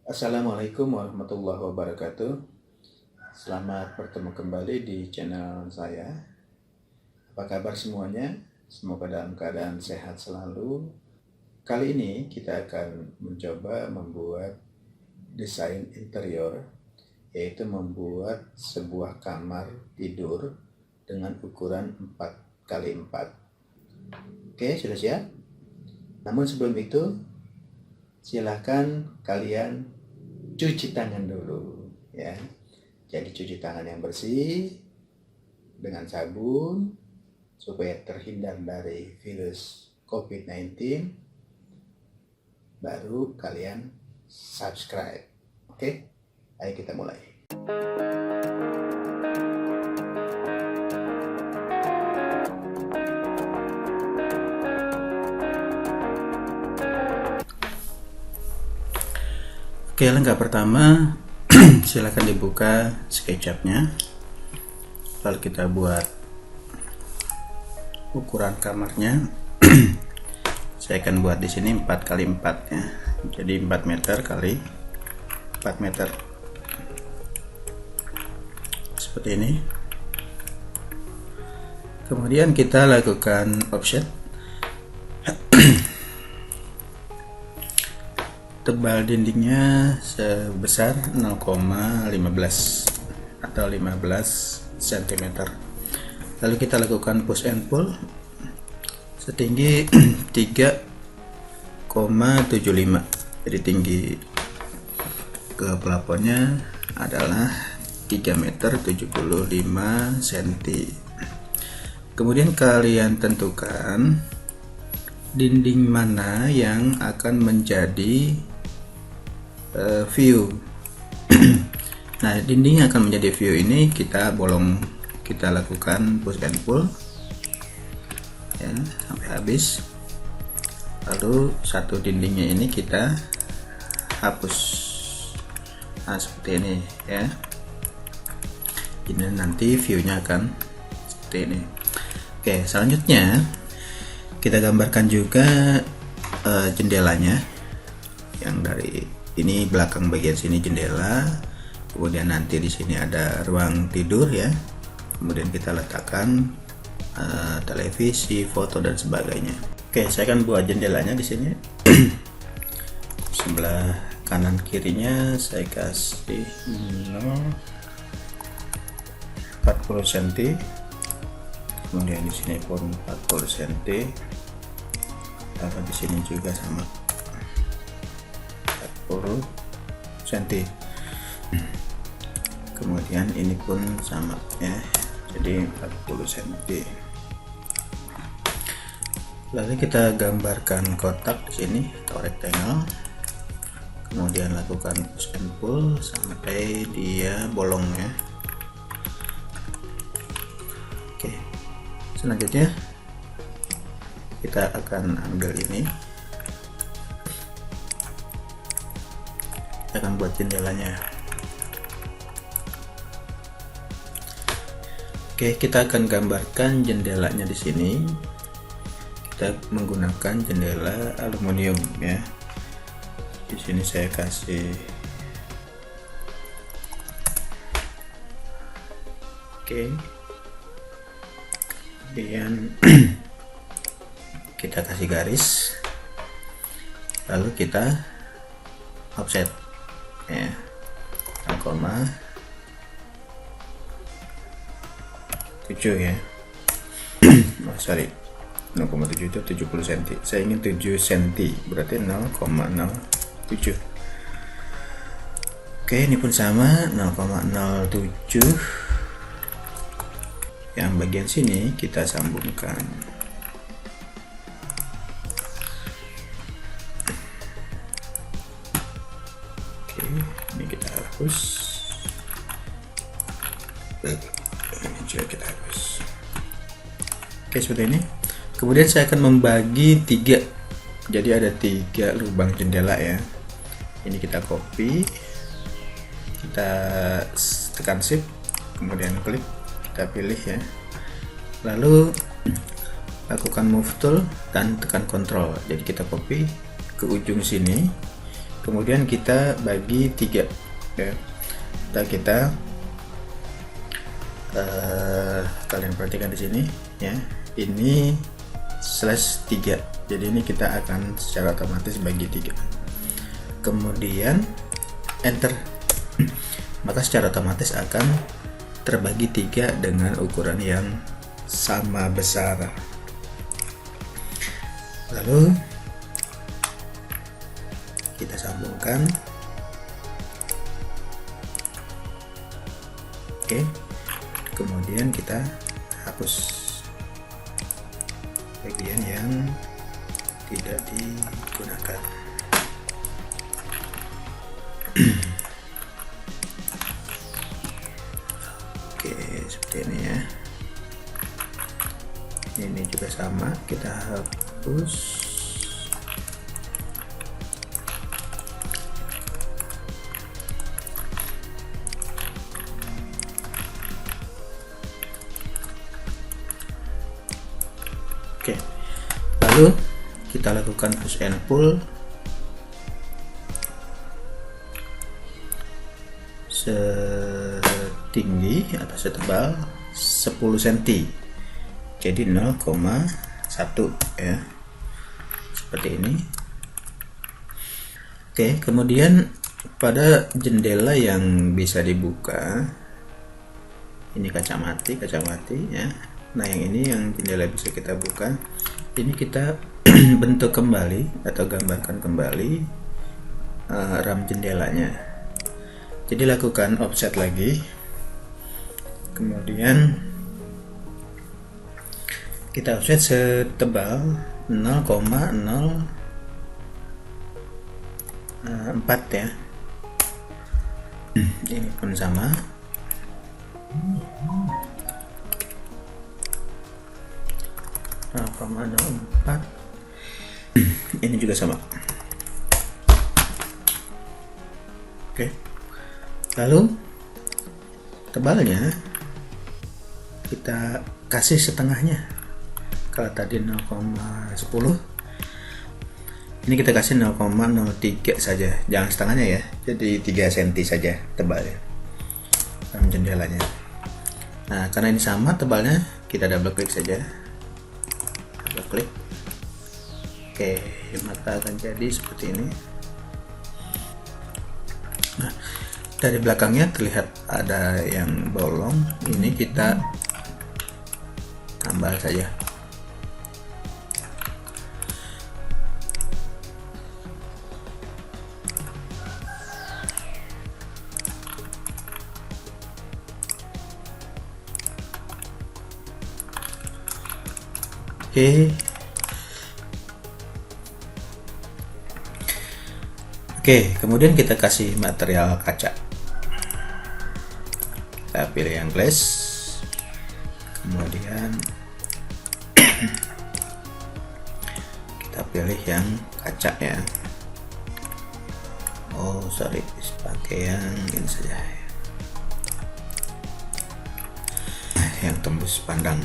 Assalamualaikum warahmatullahi wabarakatuh. Selamat bertemu kembali di channel saya. Apa kabar semuanya? Semoga dalam keadaan sehat selalu. Kali ini kita akan mencoba membuat desain interior, yaitu membuat sebuah kamar tidur dengan ukuran 4x4. Oke, sudah siap? Namun sebelum itu, silahkan kalian cuci tangan dulu ya. Jadi cuci tangan yang bersih dengan sabun supaya terhindar dari virus COVID-19. Baru kalian subscribe. Oke? Ayo kita mulai. Oke, langkah pertama silakan dibuka SketchUp-nya. Lalu kita buat ukuran kamarnya. Saya akan buat di sini 4x4 ya. Jadi 4 meter kali 4 meter. Seperti ini. Kemudian kita lakukan offset. Tebal dindingnya sebesar 0,15 atau 15 cm. Lalu kita lakukan push and pull setinggi 3,75. Jadi tinggi ke plafonnya adalah 3,75 cm. Kemudian kalian tentukan dinding mana yang akan menjadi view. Nah, dinding yang akan menjadi view ini kita lakukan push and pull ya, sampai habis. Lalu satu dindingnya ini kita hapus. Nah, seperti ini ya. Ini nanti viewnya akan seperti ini. Oke, selanjutnya kita gambarkan juga jendelanya. Yang dari ini belakang bagian sini jendela, kemudian nanti di sini ada ruang tidur ya. Kemudian kita letakkan televisi, foto dan sebagainya. Oke, saya akan buat jendelanya di sini. Sebelah kanan kirinya saya kasih 40 cm. Kemudian di sini pun 40 cm. Lalu di sini juga sama 40 cm. Kemudian ini pun sama ya, jadi 40 cm. Lalu kita gambarkan kotak di sini atau rectangle. Kemudian lakukan push and pull sampai dia bolong ya. Oke. Selanjutnya kita akan ambil ini. Kita akan buat jendelanya. Oke, kita akan gambarkan jendelanya di sini. Kita menggunakan jendela aluminium ya. Di sini saya kasih kemudian kita kasih garis, lalu kita offset ya 0,7 ya. Sorry, 0,7 itu 70 cm. Saya ingin 7 cm, berarti 0,07. Oke, ini pun sama 0,07. Yang bagian sini kita sambungkan. Oke, ini kita hapus. Ini juga kita hapus. Oke, seperti ini. Kemudian saya akan membagi 3. Jadi ada 3 lubang jendela ya. Ini kita copy. Kita tekan shift, kemudian klik, kita pilih ya. Lalu lakukan move tool dan tekan control. Jadi kita copy ke ujung sini, kemudian kita bagi 3 ya. Kita kalian perhatikan di sini ya, ini /3, jadi ini kita akan secara otomatis bagi 3, kemudian enter, maka secara otomatis akan terbagi 3 dengan ukuran yang sama besar. Lalu kita sambungkan. Oke, kemudian kita hapus bagian yang tidak digunakan. Oke, seperti ini ya. Ini juga sama, kita hapus. Oke, lalu kita lakukan push and pull setinggi atau setebal 10 cm, jadi 0,1 ya, seperti ini. Oke, kemudian pada jendela yang bisa dibuka, ini kaca mati ya. Nah, yang ini yang jendela bisa kita buka, ini kita bentuk kembali atau gambarkan kembali ram jendelanya. Jadi lakukan offset lagi, kemudian kita offset setebal 0,04 ya. Ini pun sama. Ini juga sama. Oke, lalu tebalnya kita kasih setengahnya. Kalau tadi 0,10, ini kita kasih 0,03 saja, jangan setengahnya ya, jadi 3 cm saja tebalnya dalam jendelanya. Nah, karena ini sama tebalnya, kita double klik saja, double klik. Oke, maka akan jadi seperti ini. Nah, dari belakangnya terlihat ada yang bolong, ini kita tambal saja. Oke, kemudian kita kasih material kaca. Kita pilih yang glass, kemudian kita pilih yang kaca ya. Oh sorry, pakai yang ini saja, yang tembus pandang.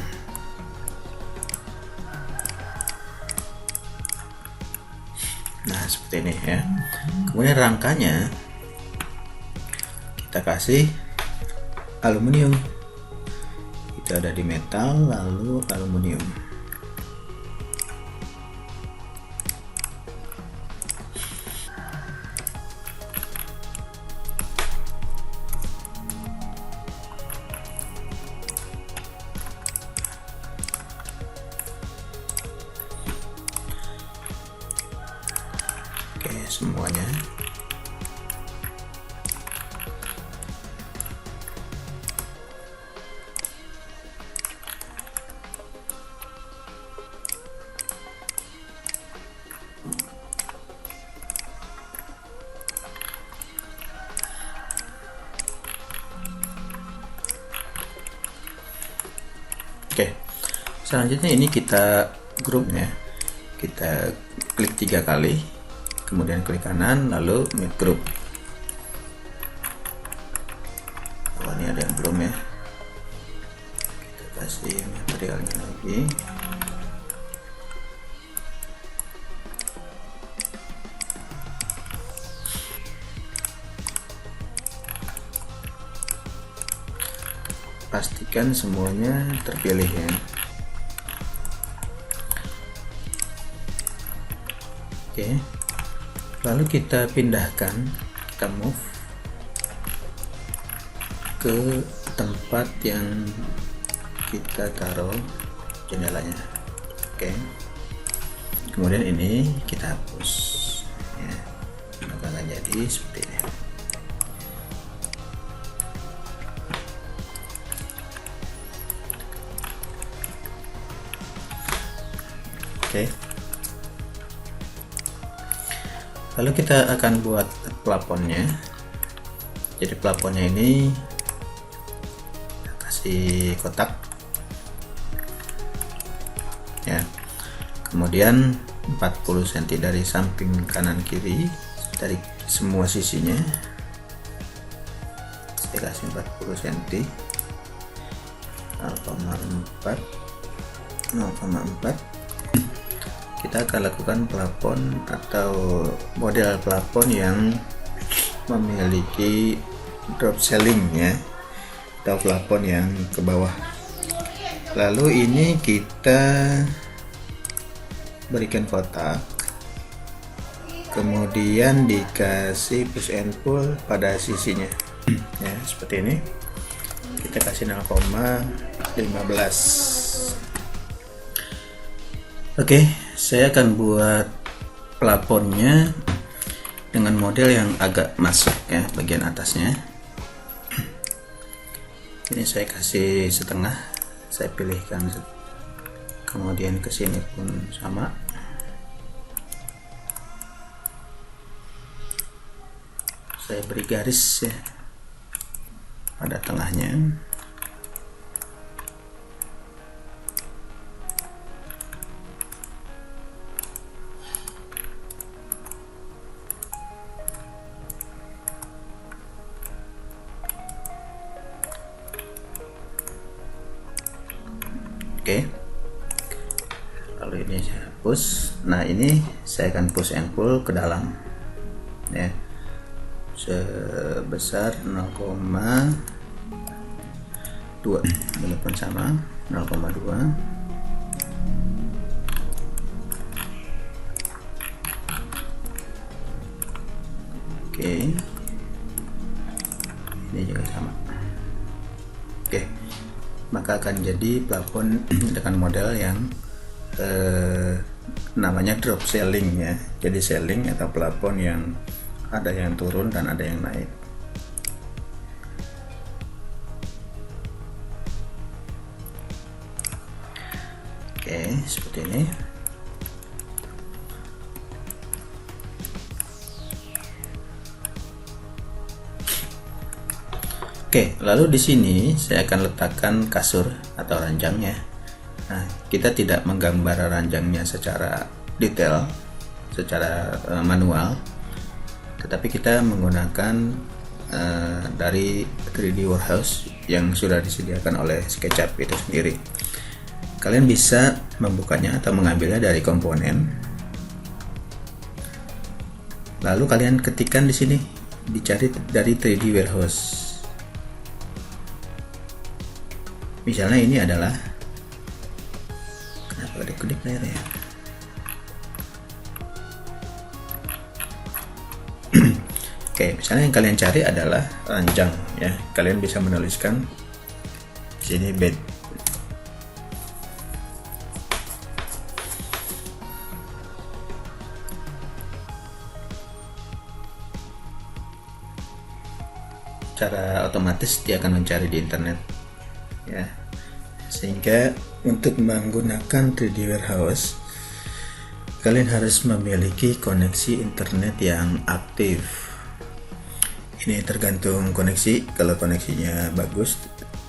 Nah, seperti ini ya. Kemudian rangkanya kita kasih aluminium. Itu ada di metal, lalu aluminium. Oke, semuanya. Oke, selanjutnya ini kita grupnya, kita klik 3 kali, kemudian klik kanan, lalu make group. Oh, ini ada yang belum ya, kita kasih materialnya lagi. pastikan semuanya terpilih ya. Oke, lalu kita pindahkan, kita move ke tempat yang kita taruh jendelanya. Oke, kemudian ini kita hapus ya, maka akan jadi seperti ini. Oke, lalu kita akan buat plafonnya. Jadi plafonnya ini kasih kotak ya, kemudian 40 cm dari samping kanan kiri dari semua sisinya. Saya kasih 40 cm, 0,4 kita akan lakukan plafon atau model plafon yang memiliki drop ceiling ya, atau plafon yang ke bawah. Lalu ini kita berikan kotak, kemudian dikasih push and pull pada sisinya ya, seperti ini. Kita kasih 0,15. Oke, saya akan buat plafonnya dengan model yang agak masuk ya, bagian atasnya. Ini saya kasih setengah, saya pilihkan, kemudian ke sini pun sama. Saya beri garis ya pada tengahnya. Oke, lalu ini saya hapus. Nah, ini saya akan push and pull ke dalam ya, sebesar 0,2, walaupun sama 0,2. Oke, ini juga sama. Oke, maka akan jadi plafon dengan model yang namanya drop ceiling ya. Jadi ceiling atau plafon yang ada yang turun dan ada yang naik. Oke, seperti ini. Oke, lalu di sini saya akan letakkan kasur atau ranjangnya. Nah, kita tidak menggambar ranjangnya secara detail, secara manual, tetapi kita menggunakan dari 3D Warehouse yang sudah disediakan oleh SketchUp itu sendiri. Kalian bisa membukanya atau mengambilnya dari komponen. Lalu kalian ketikkan di sini, dicari dari 3D Warehouse. Misalnya ini adalah, kenapa kedip-kedip layar ya? Oke, misalnya yang kalian cari adalah ranjang ya. Kalian bisa menuliskan di sini bed. Secara otomatis dia akan mencari di internet ya, sehingga untuk menggunakan 3D Warehouse kalian harus memiliki koneksi internet yang aktif. Ini tergantung koneksi. Kalau koneksinya bagus,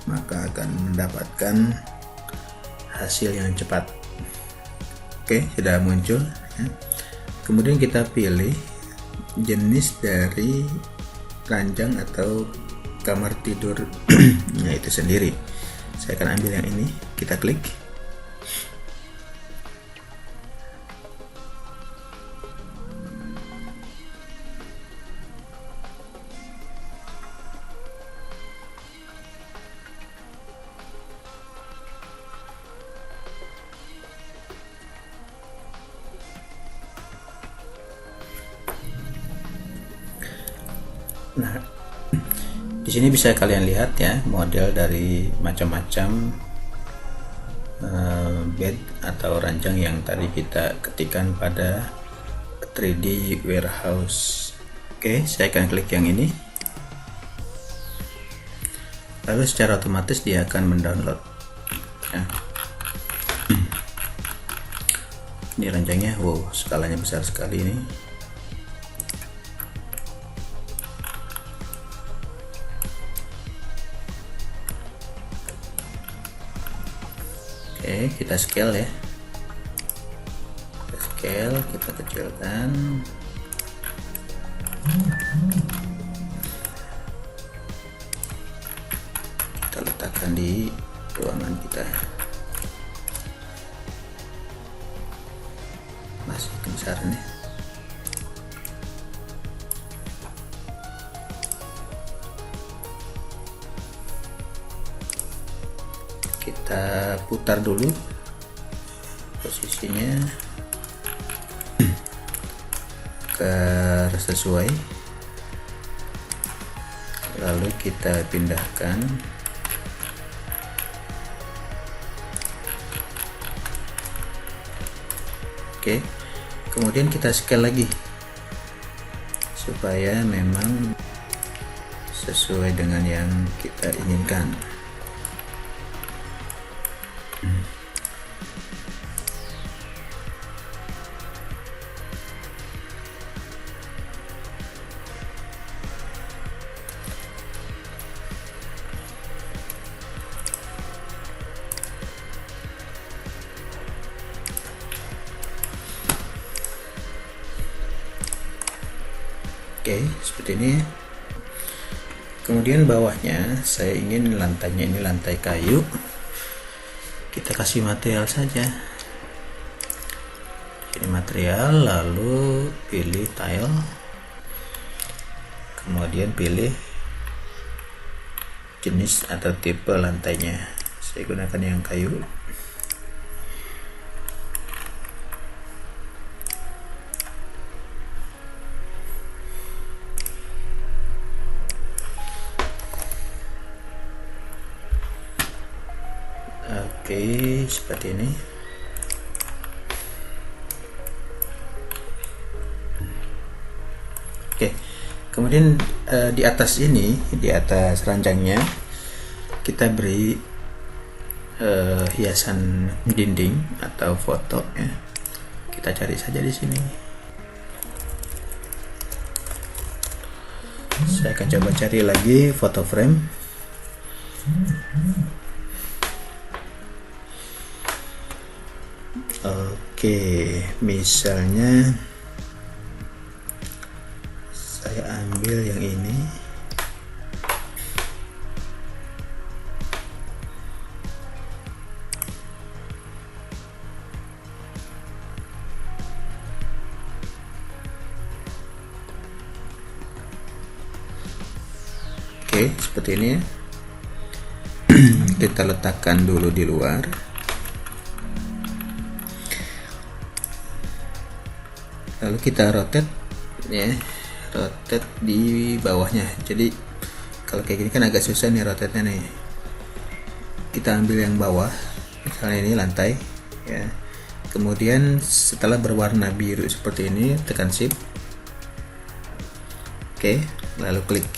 maka akan mendapatkan hasil yang cepat. Oke, sudah muncul ya. Kemudian kita pilih jenis dari ranjang atau kamar tidur nah itu sendiri. Saya akan ambil yang ini, kita klik. Nah, di sini bisa kalian lihat ya model dari macam-macam bed atau ranjang yang tadi kita ketikkan pada 3D warehouse. Oke, saya akan klik yang ini. Lalu secara otomatis dia akan mendownload ya. Ini ranjangnya, wow, skalanya besar sekali ini. Oke, kita scale ya. Kita scale, kita kecilkan. Kita letakkan di ruangan kita. Masih kebesaran ya. Kita putar dulu posisinya agar sesuai, lalu kita pindahkan. Oke, kemudian kita scale lagi supaya memang sesuai dengan yang kita inginkan. Oke, seperti ini. Kemudian bawahnya saya ingin lantainya ini lantai kayu. Kita kasih material saja. Ini material, lalu pilih tile. Kemudian pilih jenis atau tipe lantainya. Saya gunakan yang kayu. Oke, seperti ini. Oke, kemudian di atas ini, di atas ranjangnya kita beri hiasan dinding atau foto ya. Kita cari saja di sini. Saya akan coba cari lagi foto frame. Oke, misalnya saya ambil yang ini. Oke, seperti ini ya. Kita letakkan dulu di luar. Lalu kita rotate ya, rotate di bawahnya. Jadi kalau kayak gini kan agak susah nih rotate nya nih. Kita ambil yang bawah, misalnya ini lantai ya. Kemudian setelah berwarna biru seperti ini, tekan shift. Oke, lalu klik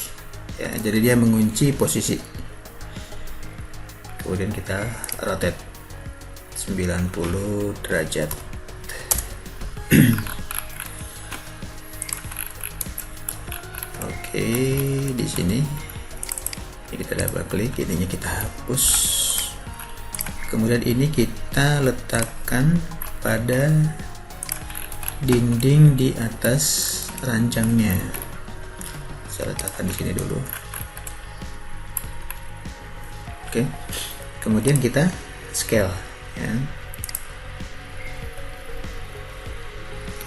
ya. Jadi dia mengunci posisi. Kemudian kita rotate 90 derajat. Oke, di sini kita double klik, ininya kita hapus. Kemudian ini kita letakkan pada dinding di atas ranjangnya. Saya letakkan di sini dulu. Oke, kemudian kita scale ya.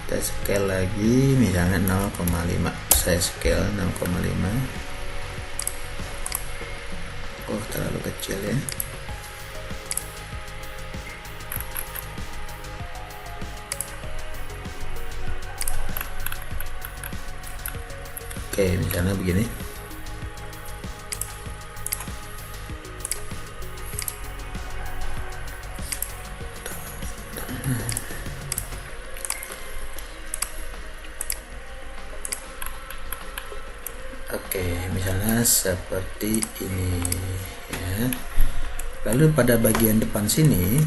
Kita scale lagi, misalnya 0,5. Saya scale 0,5. Oh, terlalu kecil ya. Oke, Oke, misalnya begini. Oke, misalnya seperti ini ya. Lalu pada bagian depan sini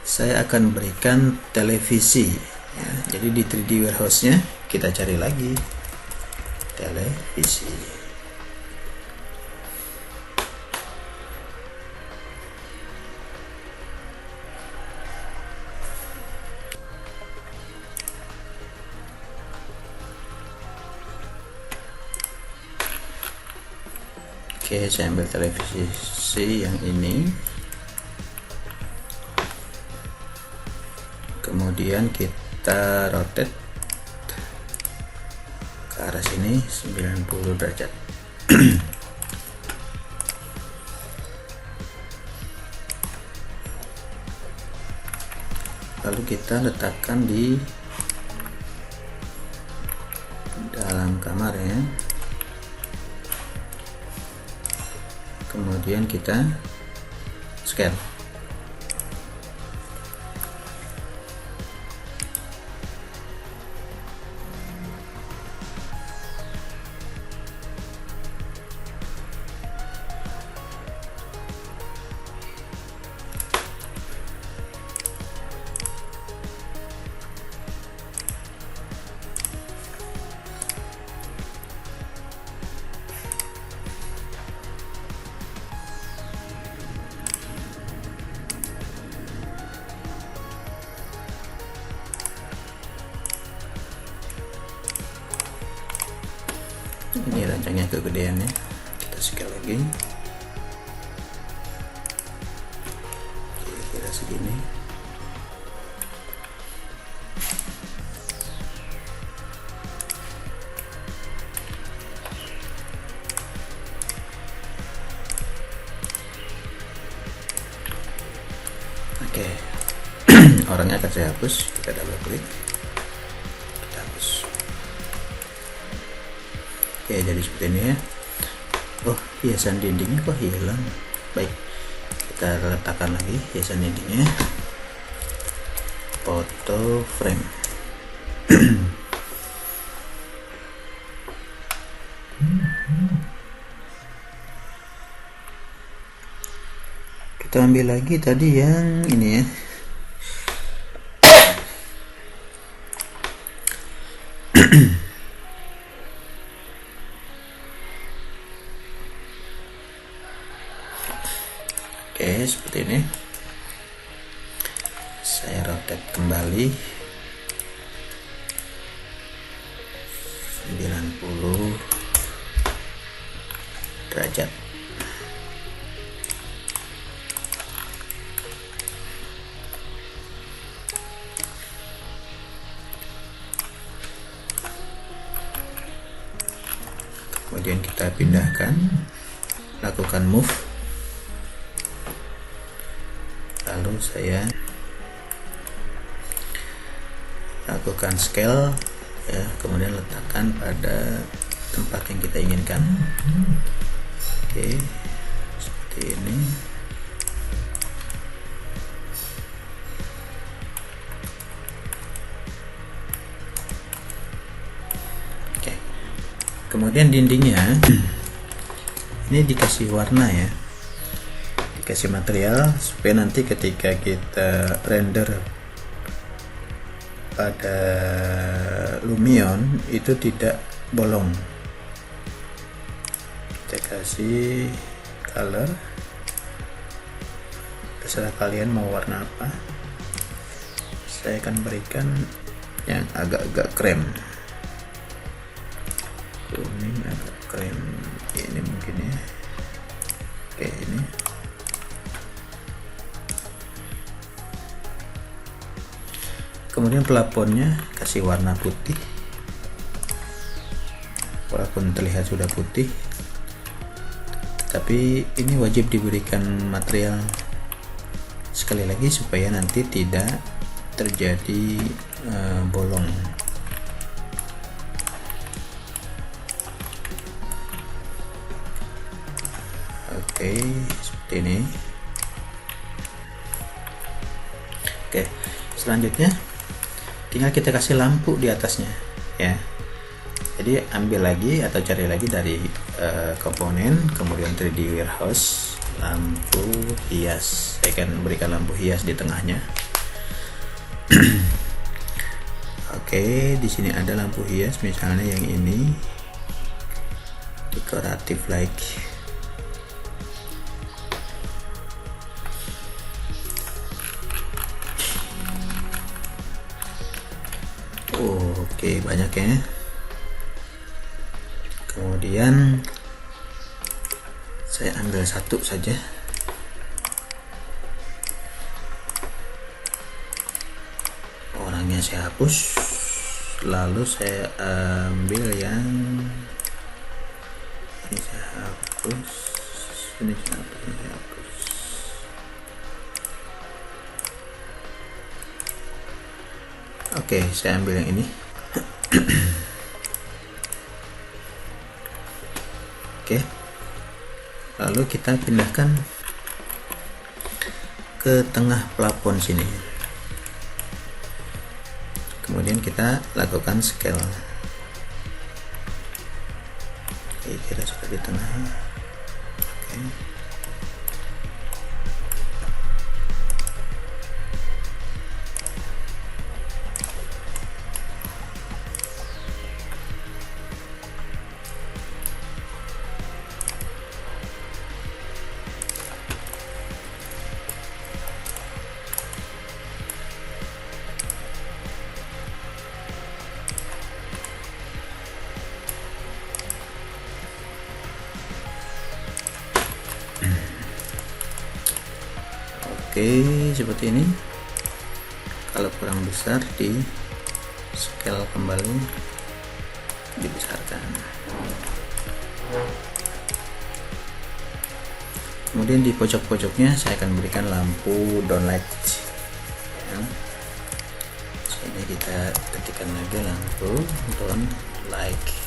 saya akan berikan televisi ya. Jadi di 3D warehouse nya kita cari lagi televisi. Oke, saya ambil televisi yang ini, kemudian kita rotate ke arah sini 90 derajat. Lalu kita letakkan di dalam kamar ya. Kemudian kita scan. Ini rancangnya kegedeannya, kita scale lagi kira-kira segini. Oke. Orangnya akan saya hapus, kita double klik, kita hapus. Oke, jadi seperti ini ya. Oh, hiasan dindingnya kok hilang. Baik, kita letakkan lagi hiasan dindingnya. Foto frame. Kita ambil lagi tadi yang ini ya. Oke, seperti ini. Saya rotate kembali 90 derajat. Kemudian kita pindahkan, lakukan move, lalu saya lakukan scale ya, kemudian letakkan pada tempat yang kita inginkan. Oke, seperti ini. Oke, kemudian dindingnya ini dikasih warna ya, dikasih material supaya nanti ketika kita render pada Lumion itu tidak bolong. Kita kasih color, terserah kalian mau warna apa. Saya akan berikan yang agak-agak krem, kuning agak krem, ini mungkin ya. Oke, ini kemudian plafonnya kasih warna putih, walaupun terlihat sudah putih, tapi ini wajib diberikan material sekali lagi supaya nanti tidak terjadi bolong. Oke, seperti ini. Oke, selanjutnya tinggal kita kasih lampu di atasnya ya. Jadi ambil lagi atau cari lagi dari komponen, kemudian 3D warehouse, lampu hias. Saya akan berikan lampu hias di tengahnya. Oke, di sini ada lampu hias, misalnya yang ini, decorative light. Oke, banyak ya. Kemudian saya ambil satu saja. Orangnya saya hapus. Lalu saya ambil yang ini, saya hapus. Ini saya hapus. Oke, saya ambil yang ini. Oke, lalu kita pindahkan ke tengah plafon sini. Kemudian kita lakukan scale. Oke, kita sudah di tengah. Oke. Oke, seperti ini. Kalau kurang besar, di scale kembali, dibesarkan. Kemudian di pojok-pojoknya saya akan berikan lampu downlight ya. Sini kita ketikkan lagi lampu downlight.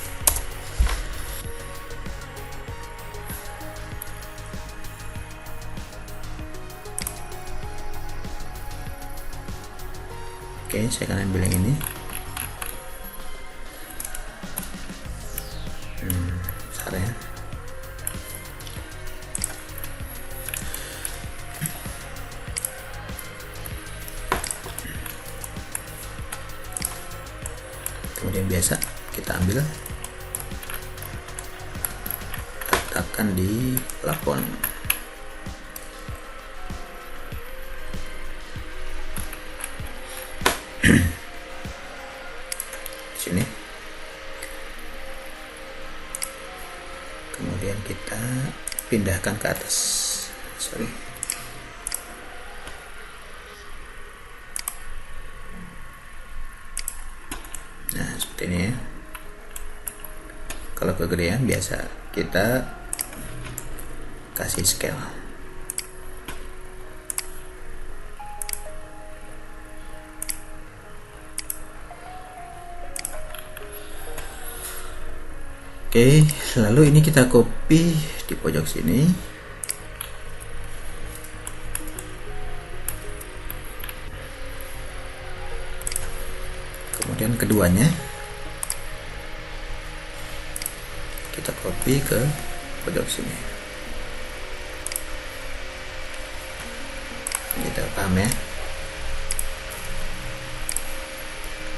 Oke, saya akan ambil yang ini. Besar ya. Kemudian biasa kita ambil, letakkan di plafon. Sini. Kemudian kita pindahkan ke atas. Sorry. Nah, seperti ini ya. Kalau kegedean biasa kita kasih scale. Oke, lalu ini kita copy di pojok sini. Kemudian keduanya kita copy ke pojok sini. Kita paham ya?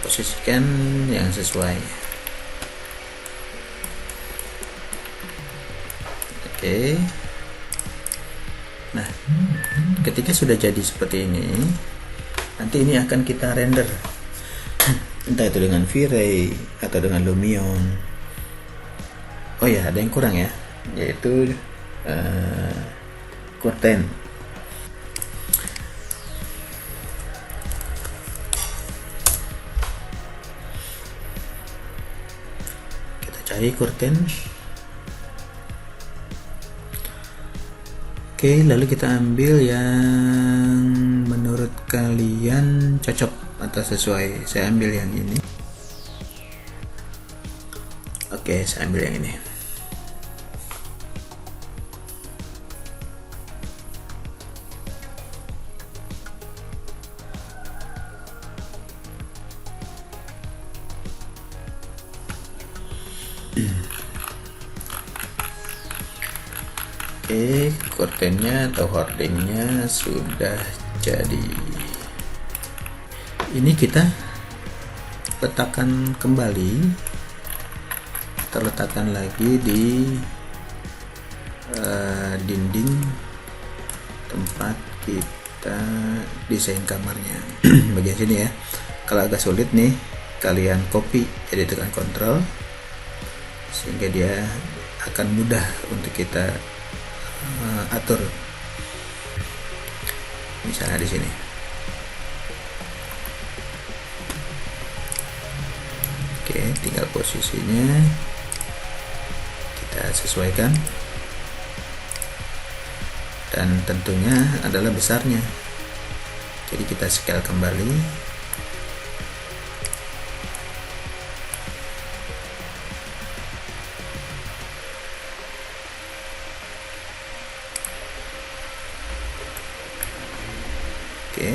Posisikan yang sesuai. Oke. Nah, ketika sudah jadi seperti ini, nanti ini akan kita render, entah itu dengan V-Ray atau dengan Lumion. Oh ya, ada yang kurang ya, yaitu curtain. Kita cari curtain. Oke, lalu kita ambil yang menurut kalian cocok atau sesuai. Saya ambil yang ini. Oke, saya ambil yang ini. Oke, kordennya atau hordingnya sudah jadi. Ini kita letakkan kembali, kita letakkan lagi di dinding tempat kita desain kamarnya. Bagian sini ya. Kalau agak sulit nih, kalian copy, jadi tekan Ctrl sehingga dia akan mudah untuk kita atur. Misalnya di sini. Oke, tinggal posisinya kita sesuaikan. Dan tentunya adalah besarnya. Jadi kita scale kembali. Oke.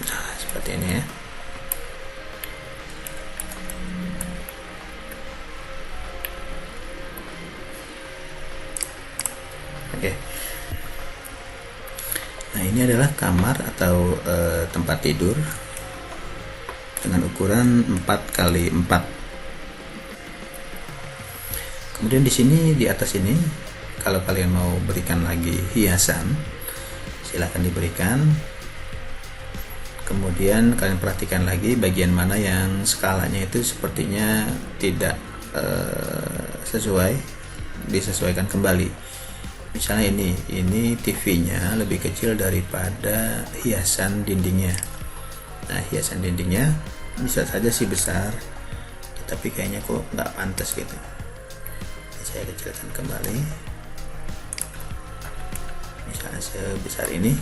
Nah, seperti ini ya. Oke. Nah, ini adalah kamar atau tempat tidur dengan ukuran 4x4. Kemudian di sini, di atas ini, kalau kalian mau berikan lagi hiasan, silahkan diberikan. Kemudian kalian perhatikan lagi bagian mana yang skalanya itu sepertinya tidak sesuai, disesuaikan kembali. Misalnya ini TV-nya lebih kecil daripada hiasan dindingnya. Nah, hiasan dindingnya bisa saja sih besar, tapi kayaknya kok nggak pantas gitu. Saya kecilkan kembali, misalnya sebesar ini.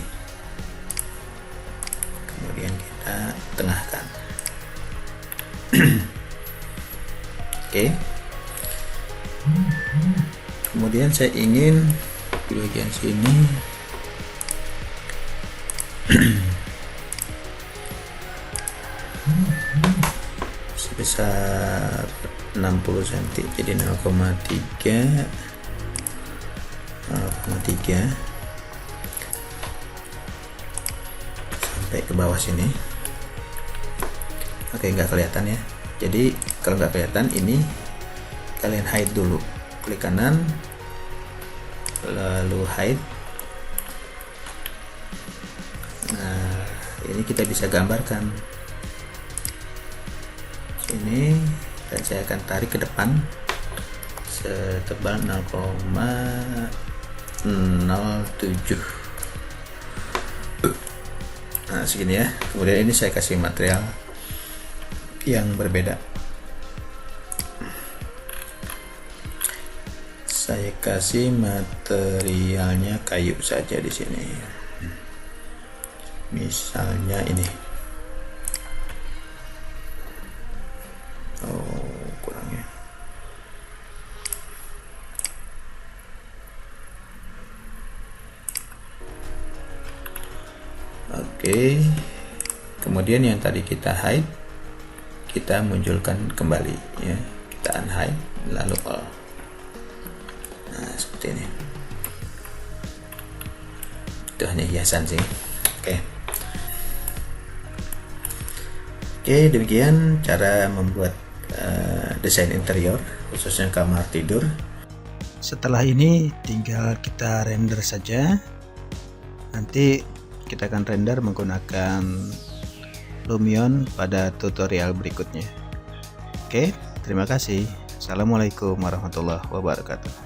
Kemudian kita tengahkan. Oke. Kemudian saya ingin di bagian sini sebesar 60 cm, jadi 0,3 sampai ke bawah sini. Oke, nggak kelihatan ya. Jadi kalau nggak kelihatan, ini kalian hide dulu, klik kanan lalu hide. Nah, ini kita bisa gambarkan sini, dan saya akan tarik ke depan setebal 0,07. Nah, segini ya. Kemudian ini saya kasih material yang berbeda. Saya kasih materialnya kayu saja di sini. Misalnya ini. Oh, kurangnya. Oke. Kemudian yang tadi kita hide, kita munculkan kembali ya. Kita unhide lalu all. Nah, seperti ini. Itu hanya hiasan sih. Oke. Oke, demikian cara membuat desain interior khususnya kamar tidur. Setelah ini tinggal kita render saja. Nanti kita akan render menggunakan Lumion pada tutorial berikutnya. Oke, terima kasih. Assalamualaikum warahmatullahi wabarakatuh.